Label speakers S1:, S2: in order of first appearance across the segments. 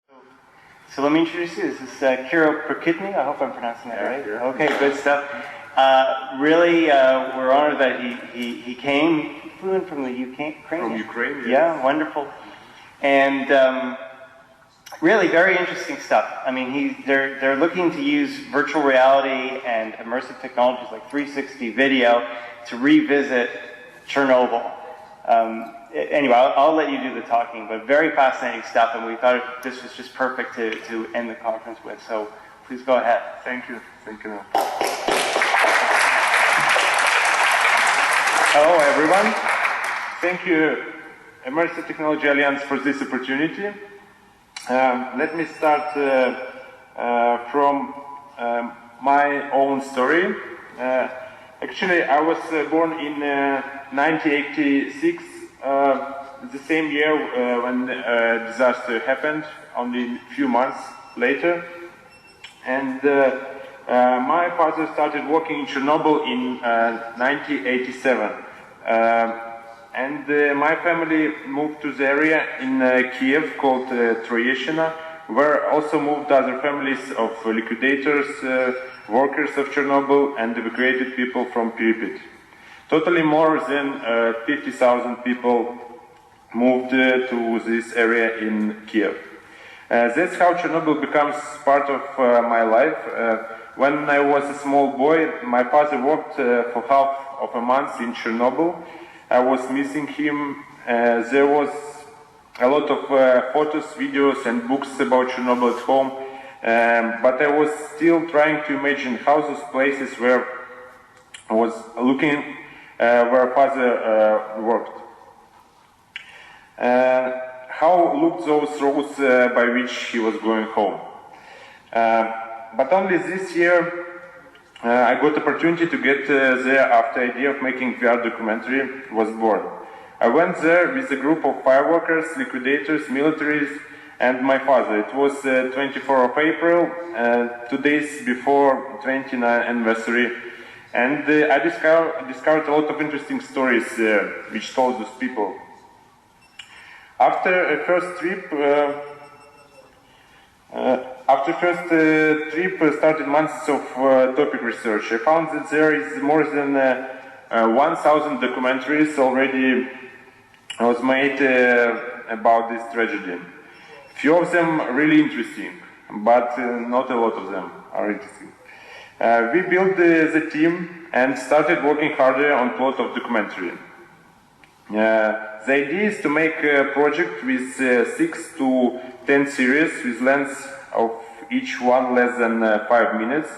S1: So let me introduce you. This is Kiro Prakitny. I hope I'm pronouncing that right.
S2: Yeah.
S1: Okay, good stuff. Really, we're honored that he came. He flew in from the Ukraine.
S2: From Ukraine, yes.
S1: Yeah, wonderful. And really very interesting stuff. I mean, they're looking to use virtual reality and immersive technologies like 360 video to revisit Chernobyl. Anyway, I'll let you do the talking, but very fascinating stuff, and we thought this was just perfect to end the conference with. So please go ahead.
S2: Thank you. Thank you. Hello, everyone. Thank you, Immersed Technology Alliance, for this opportunity. Let me start from my own story. Actually, I was born in 1986, the same year when the disaster happened, only a few months later. And my father started working in Chernobyl in 1987. And my family moved to the area in Kiev called Troyeshina, where also moved other families of liquidators, workers of Chernobyl, and evacuated people from Pripyat. Totally more than 50,000 people moved to this area in Kiev. That's how Chernobyl becomes part of my life. When I was a small boy, my father worked for half of a month in Chernobyl. I was missing him. There was a lot of photos, videos, and books about Chernobyl at home, but I was still trying to imagine how those places where I was looking where father worked. How looked those roads by which he was going home. But only this year I got the opportunity to get there after the idea of making VR documentary was born. I went there with a group of fireworkers, liquidators, militaries, and my father. It was 24th of April, 2 days before 29th anniversary, and I discovered a lot of interesting stories which told those people. After a first trip, started months of topic research. I found that there is more than 1,000 documentaries already was made about this tragedy. Few of them really interesting, but not a lot of them are interesting. We built the team and started working harder on plot of documentary. The idea is to make a project with 6 to 10 series with lengths of each one less than 5 minutes.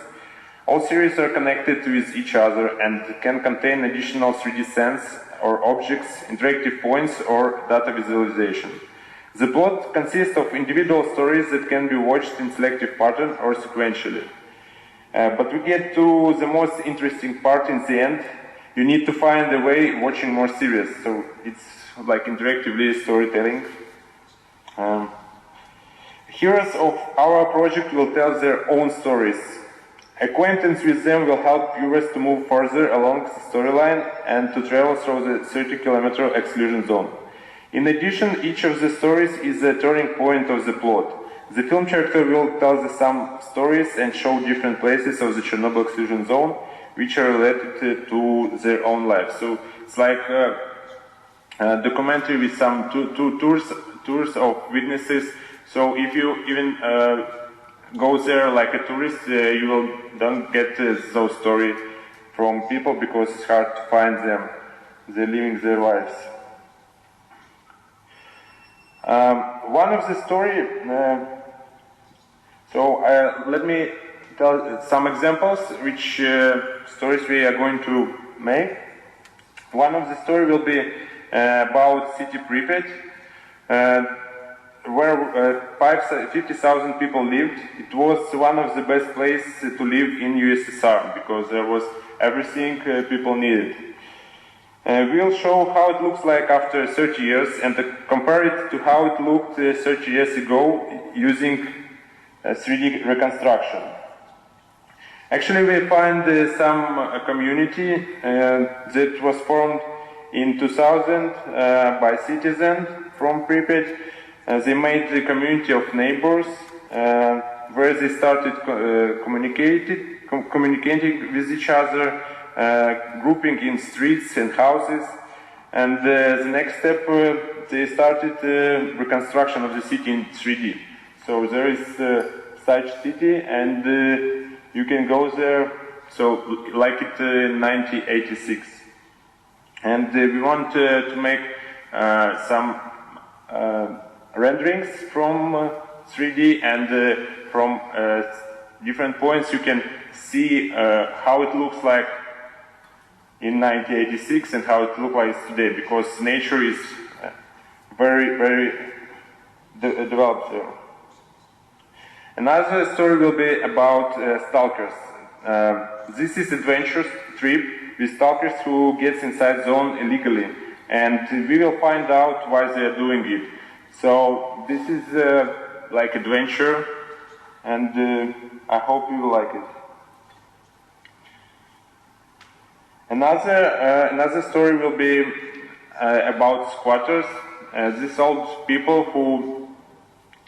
S2: All series are connected with each other and can contain additional 3D sense or objects, interactive points, or data visualization. The plot consists of individual stories that can be watched in selective pattern or sequentially. But we get to the most interesting part in the end. You need to find a way watching more series, so it's like interactively storytelling. Heroes of our project will tell their own stories. Acquaintance with them will help viewers to move further along the storyline and to travel through the 30-kilometer exclusion zone. In addition, each of the stories is a turning point of the plot. The film character will tell some stories and show different places of the Chernobyl exclusion zone, which are related to their own lives. So it's like a documentary with some tours of witnesses. So if you even go there like a tourist, you don't get those stories from people because it's hard to find them. They're living their lives. One of the story. Let me tell some examples which stories we are going to make. One of the story will be about city Pripyat, where 50,000 people lived. It was one of the best places to live in USSR because there was everything people needed. We'll show how it looks like after 30 years and compare it to how it looked 30 years ago using 3D reconstruction. Actually, we find some community that was formed in 2000 by citizens from Pripyat They made a community of neighbors where they started communicating with each other, grouping in streets and houses. And the next step, they started reconstruction of the city in 3D. So there is such city, and you can go there, so like it in 1986. And we want to make some renderings from 3D, and from different points you can see how it looks like in 1986 and how it looks like today, because nature is very, very developed there. Another story will be about stalkers. This is adventure trip with stalkers who gets inside zone illegally, and we will find out why they are doing it. So this is like adventure, and I hope you will like it. Another story will be about squatters. These old people who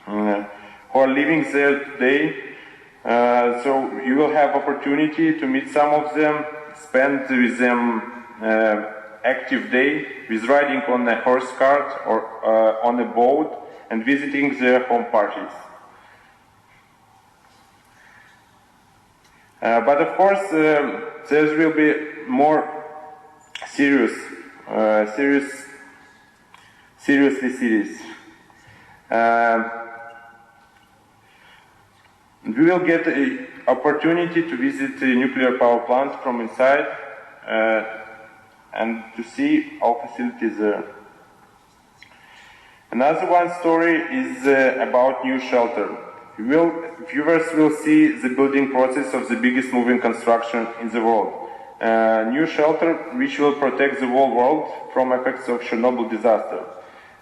S2: are living there today. So you will have opportunity to meet some of them, spend with them active day with riding on a horse cart or on a boat and visiting their home parties. But of course, there will be more seriously serious. We will get an opportunity to visit a nuclear power plant from inside and to see all facilities there. Another one story is about new shelter. Viewers will see the building process of the biggest moving construction in the world. New shelter which will protect the whole world from effects of Chernobyl disaster.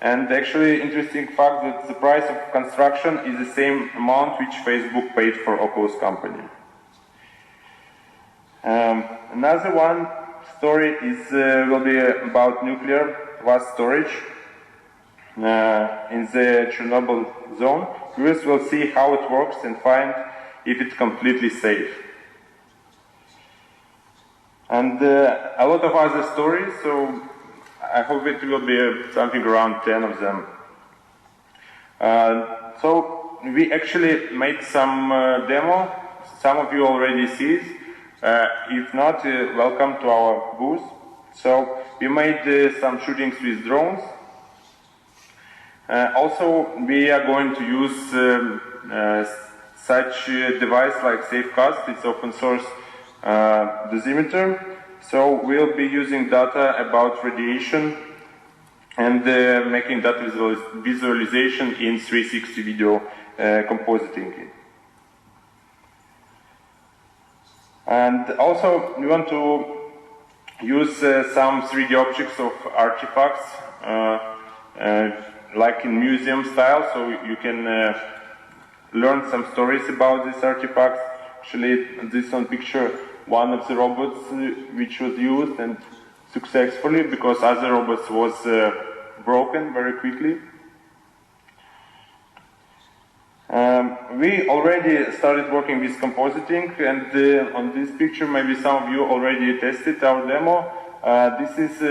S2: And actually, interesting fact that the price of construction is the same amount which Facebook paid for Oculus company. Another one story will be about nuclear waste storage in the Chernobyl zone. Viewers will see how it works and find if it's completely safe. And a lot of other stories, so I hope it will be something around 10 of them. So we actually made some demo. Some of you already see it. If not, welcome to our booth. So we made some shootings with drones. Also, we are going to use such a device like SafeCast. It's open source dosimeter. So we'll be using data about radiation and making data visualization in 360 video compositing. And also we want to use some 3D objects of artifacts like in museum style, so you can learn some stories about these artifacts. Actually, this one picture one of the robots which was used and successfully, because other robots was broken very quickly. We already started working with compositing, and on this picture maybe some of you already tested our demo. This is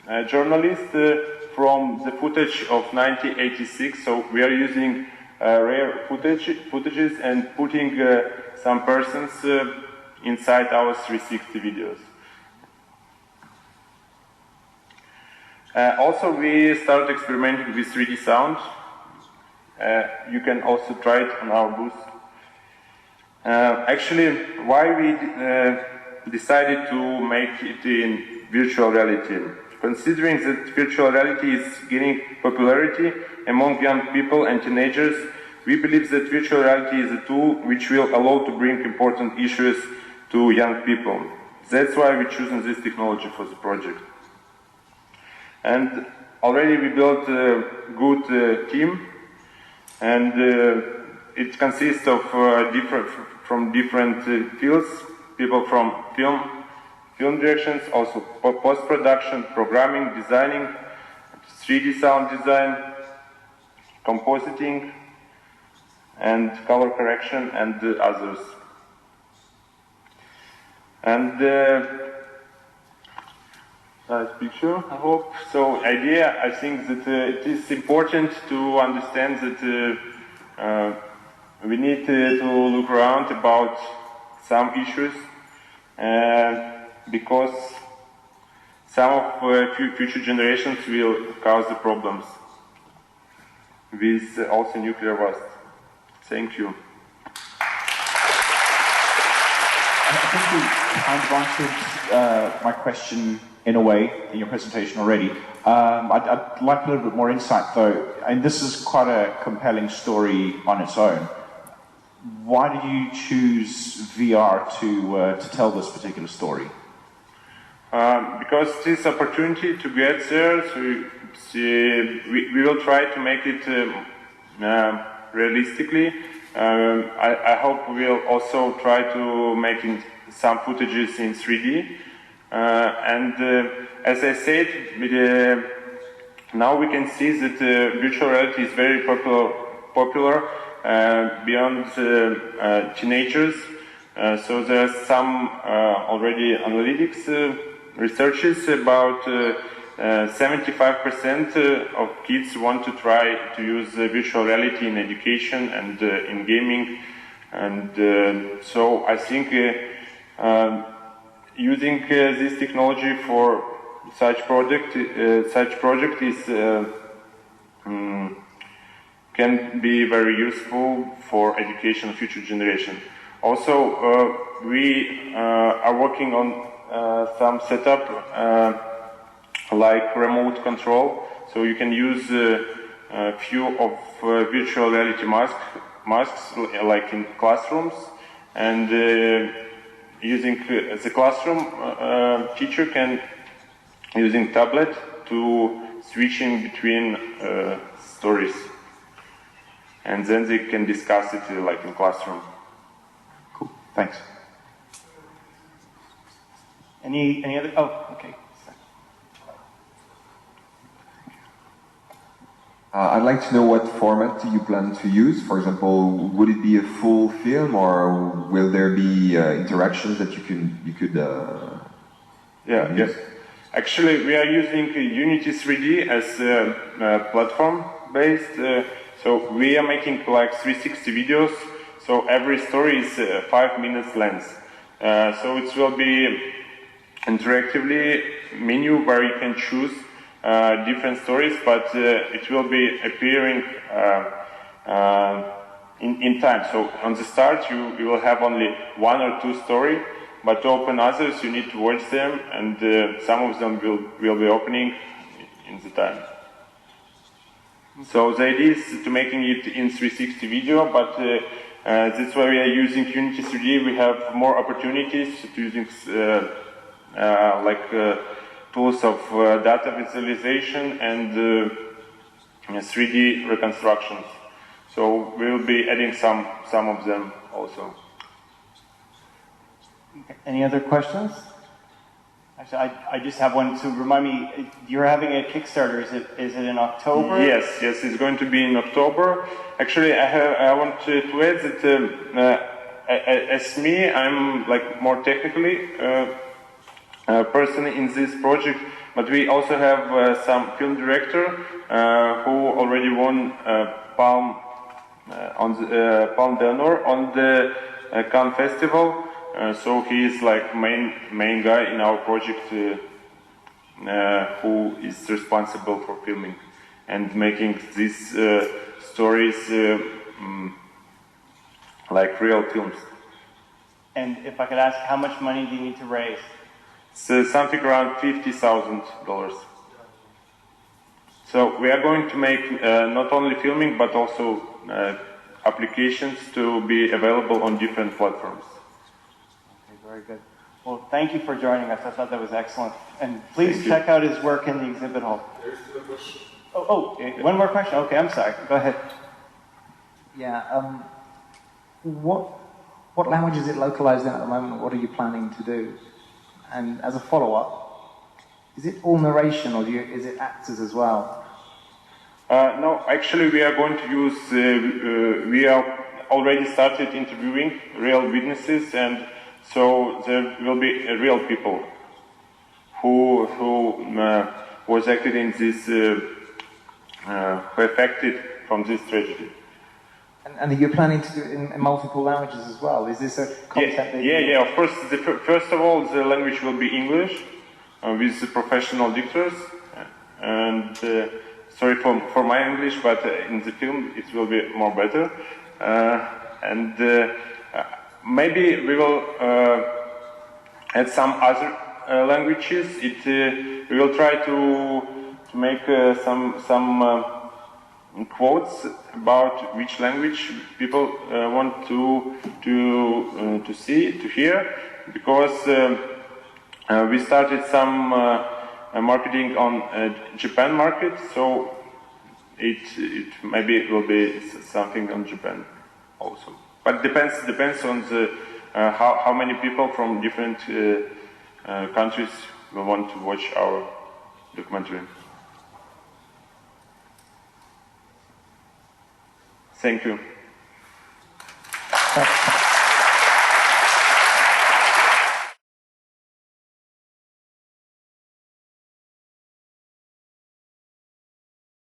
S2: a journalist from the footage of 1986, so we are using rare footages and putting some persons inside our 360 videos. Also, we started experimenting with 3D sound. You can also try it on our booth. Actually, why we decided to make it in virtual reality? Considering that virtual reality is gaining popularity among young people and teenagers, we believe that virtual reality is a tool which will allow to bring important issues to young people. That's why we're choosing this technology for the project. And already we built a good team, and it consists of different fields, people from film directions, also post-production, programming, designing, 3D sound design, compositing, and color correction, and others. And nice picture, I hope. So idea, I think that it is important to understand that we need to look around about some issues because some of future generations will cause the problems with also nuclear waste. Thank you.
S3: I think you kind of answered my question in a way in your presentation already. I'd like a little bit more insight though, and this is quite a compelling story on its own. Why did you choose VR to tell this particular story?
S2: Because this opportunity to get there, so we will try to make it realistically. I hope we'll also try to make some footages in 3D. And as I said, now we can see that virtual reality is very popular beyond teenagers. So there are some already analytics researches about 75% of kids want to try to use virtual reality in education and in gaming. And so I think using this technology for such project is can be very useful for education of future generation. Also, we are working on some setup like remote control, so you can use a few of virtual reality masks like in classrooms, and using the classroom teacher can using tablet to switching between stories, and then they can discuss it like in classroom.
S3: Cool, thanks.
S1: Any other? Oh, okay.
S4: I'd like to know what format you plan to use. For example, would it be a full film, or will there be interactions that you could
S2: Yeah, yes. Actually, we are using Unity 3D as a platform based. So we are making like 360 videos. So every story is 5 minutes length. So it will be interactively menu where you can choose different stories, but it will be appearing in time. So on the start, you will have only 1 or 2 stories, but to open others, you need to watch them, and some of them will be opening in the time. So the idea is to making it in 360 video, but that's why we are using Unity 3D. We have more opportunities to using tools of data visualization and 3D reconstructions. So we will be adding some of them also.
S1: Any other questions? Actually, I just have one to remind me. You're having a Kickstarter. Is it in October?
S2: Yes, it's going to be in October. Actually, I want to add that as me, I'm like more technically person in this project, but we also have some film director who already won Palme d'Or on the Cannes Festival. So he is like main guy in our project who is responsible for filming and making these stories like real films.
S1: And if I could ask, how much money do you need to raise?
S2: So something around $50,000. So we are going to make not only filming but also applications to be available on different platforms.
S1: Very good. Well, thank you for joining us. I thought that was excellent. And please check out his work in the exhibit hall.
S5: There's still a question.
S1: One more question. Okay, I'm sorry. Go ahead.
S6: Yeah. What language is it localized in at the moment? What are you planning to do? And as a follow-up, is it all narration or is it actors as well?
S2: No, actually we are going to use, we are already started interviewing real witnesses, and so there will be real people who was acted in this, who affected from this tragedy.
S6: And are you planning to do it in multiple languages as well? Is this a concept that
S2: Yeah, of course. First of all, the language will be English with the professional dictors. And sorry for my English, but in the film it will be more better. And maybe we will add some other languages. We will try to make some quotes about which language people want to see, to hear, because we started some marketing on Japan market, so it maybe will be something on Japan also. But depends on the how many people from different countries will want to watch our documentary. Thank you.